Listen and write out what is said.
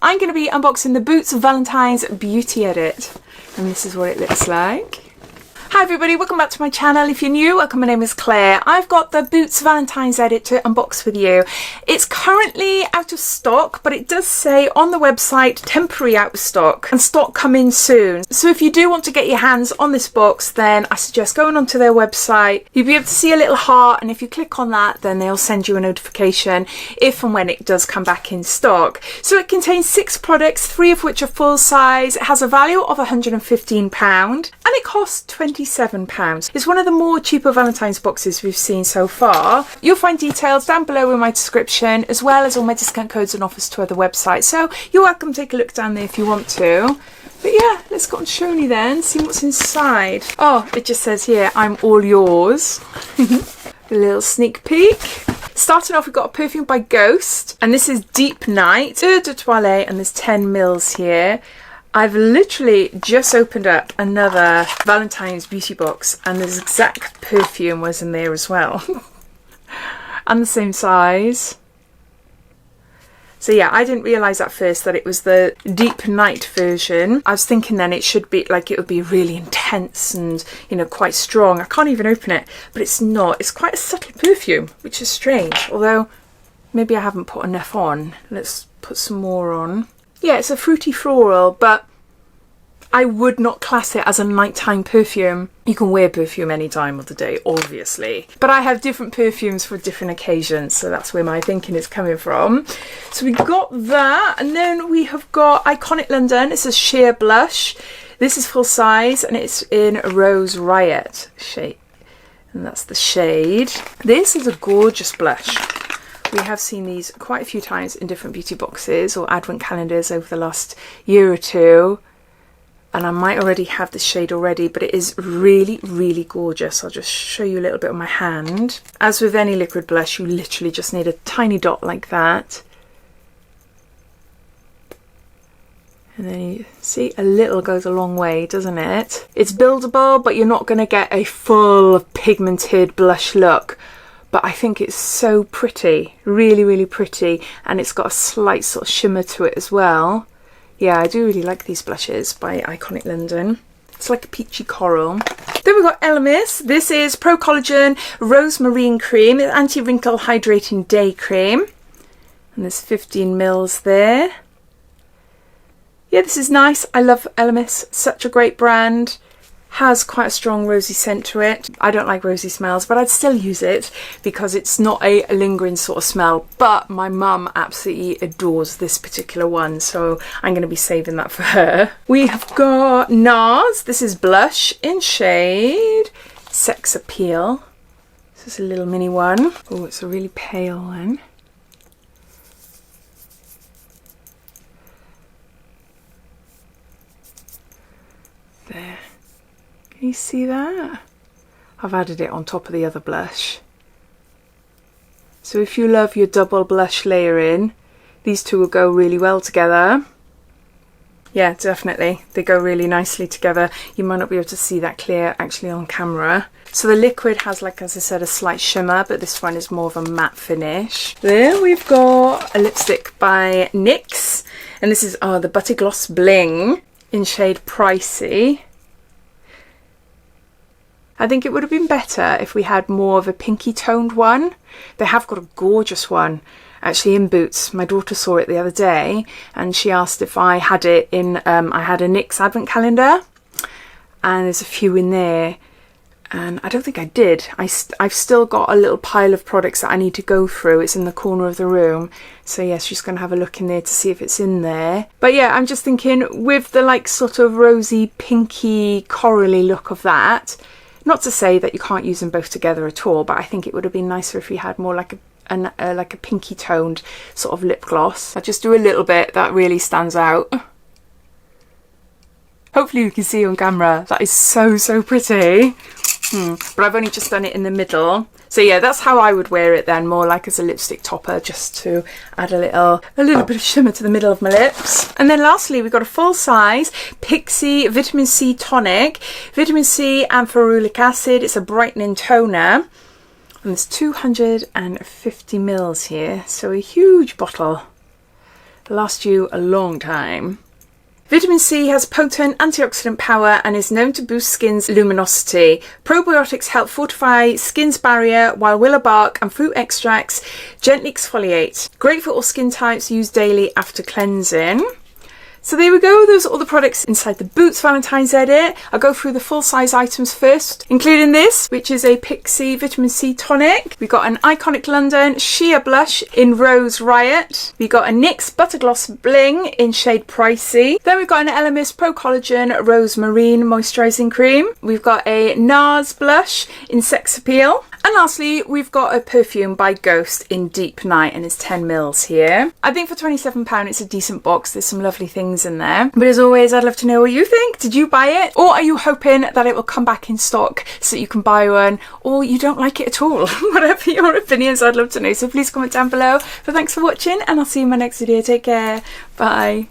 I'm going to be unboxing the Boots Valentine's Beauty Edit, and this is what it looks like. Hi everybody, welcome back to my channel. If you're new, welcome, my name is Claire. I've got the Boots Valentine's Edit to unbox with you. It's currently out of stock, but it does say on the website temporary out of stock and stock coming soon. So if you do want to get your hands on this box, then I suggest going onto their website. You'll be able to see a little heart, and if you click on that, then they'll send you a notification if and when it does come back in stock. So it contains 6 products, 3 of which are full size. It has a value of £115 and it costs £27. It's one of the more cheaper Valentine's boxes we've seen so far. You'll find details down below in my description, as well as all my discount codes and offers to other websites. So you're welcome to take a look down there if you want to. But yeah, let's go on Shoney then, see what's inside. Oh, it just says here, I'm all yours. A little sneak peek. Starting off, we've got a perfume by Ghost, and this is Deep Night Eau de Toilette, and there's 10 mils here. I've literally just opened up another Valentine's beauty box, and this exact perfume was in there as well. And the same size. So yeah, I didn't realise at first that it was the Deep Night version. I was thinking then it should be like, it would be really intense and, you know, quite strong. I can't even open it, but it's not. It's quite a subtle perfume, which is strange. Although maybe I haven't put enough on. Let's put some more on. Yeah, it's a fruity floral, but I would not class it as a nighttime perfume. You can wear perfume any time of the day, obviously. But I have different perfumes for different occasions, so that's where my thinking is coming from. So we got that, and then we have got Iconic London. It's a sheer blush. This is full size, and it's in Rose Riot shade. And that's the shade. This is a gorgeous blush. We have seen these quite a few times in different beauty boxes or advent calendars over the last year or two. And I might already have this shade already, but it is really, really gorgeous. I'll just show you a little bit on my hand. As with any liquid blush, you literally just need a tiny dot like that. And then you see, a little goes a long way, doesn't it? It's buildable, but you're not going to get a full pigmented blush look. But I think it's so pretty, really, really pretty. And it's got a slight sort of shimmer to it as well. Yeah, I do really like these blushes by Iconic London. It's like a peachy coral. Then we've got Elemis. This is Pro Collagen Rose Marine Cream. It's Anti-Wrinkle Hydrating Day Cream. And there's 15 mils there. Yeah, this is nice. I love Elemis. Such a great brand. Has quite a strong rosy scent to it. I don't like rosy smells, but I'd still use it because it's not a lingering sort of smell. But my mum absolutely adores this particular one, so I'm going to be saving that for her. We have got NARS. This is blush in shade Sex Appeal. This is a little mini one. Oh, it's a really pale one. There. Can you see that? I've added it on top of the other blush. So if you love your double blush layering, these two will go really well together. Yeah, definitely. They go really nicely together. You might not be able to see that clear actually on camera. So the liquid has, like, as I said, a slight shimmer, but this one is more of a matte finish. Then we've got a lipstick by NYX, and this is the Butter Gloss Bling in shade Pricey. I think it would have been better if we had more of a pinky toned one. They have got a gorgeous one actually in Boots. My daughter saw it the other day and she asked if I had it in, I had a NYX advent calendar, and there's a few in there, and I don't think I did. I've still got a little pile of products that I need to go through. It's in the corner of the room. So yes, she's going to have a look in there to see if it's in there. But yeah, I'm just thinking with the like sort of rosy, pinky, corally look of that, not to say that you can't use them both together at all, but I think it would have been nicer if we had more like a pinky toned sort of lip gloss. I'll just do a little bit that really stands out. Hopefully you can see on camera. That is so, so pretty. But I've only just done it in the middle. So yeah, that's how I would wear it then, more like as a lipstick topper, just to add a little bit of shimmer to the middle of my lips. And then lastly, we've got a full size Pixi Vitamin C Tonic. Vitamin C and ferulic acid. It's a brightening toner. And there's 250 mils here, so a huge bottle. last you a long time. Vitamin C has potent antioxidant power and is known to boost skin's luminosity. Probiotics help fortify skin's barrier, while willow bark and fruit extracts gently exfoliate. Great for all skin types, used daily after cleansing. So there we go, those are all the products inside the Boots Valentine's edit. I'll go through the full size items first, including this, which is a Pixi Vitamin C Tonic. We've got an Iconic London Sheer Blush in Rose Riot. We've got a NYX Butter Gloss Bling in shade Pricey. Then we've got an Elemis Pro Collagen Rose Marine Moisturising Cream. We've got a NARS Blush in Sex Appeal. And lastly, we've got a perfume by Ghost in Deep Night, and it's 10 mils here. I think for £27 it's a decent box. There's some lovely things in there. But as always, I'd love to know what you think. Did you buy it? Or are you hoping that it will come back in stock so that you can buy one? Or you don't like it at all? Whatever your opinions, I'd love to know. So please comment down below. But thanks for watching, and I'll see you in my next video. Take care. Bye.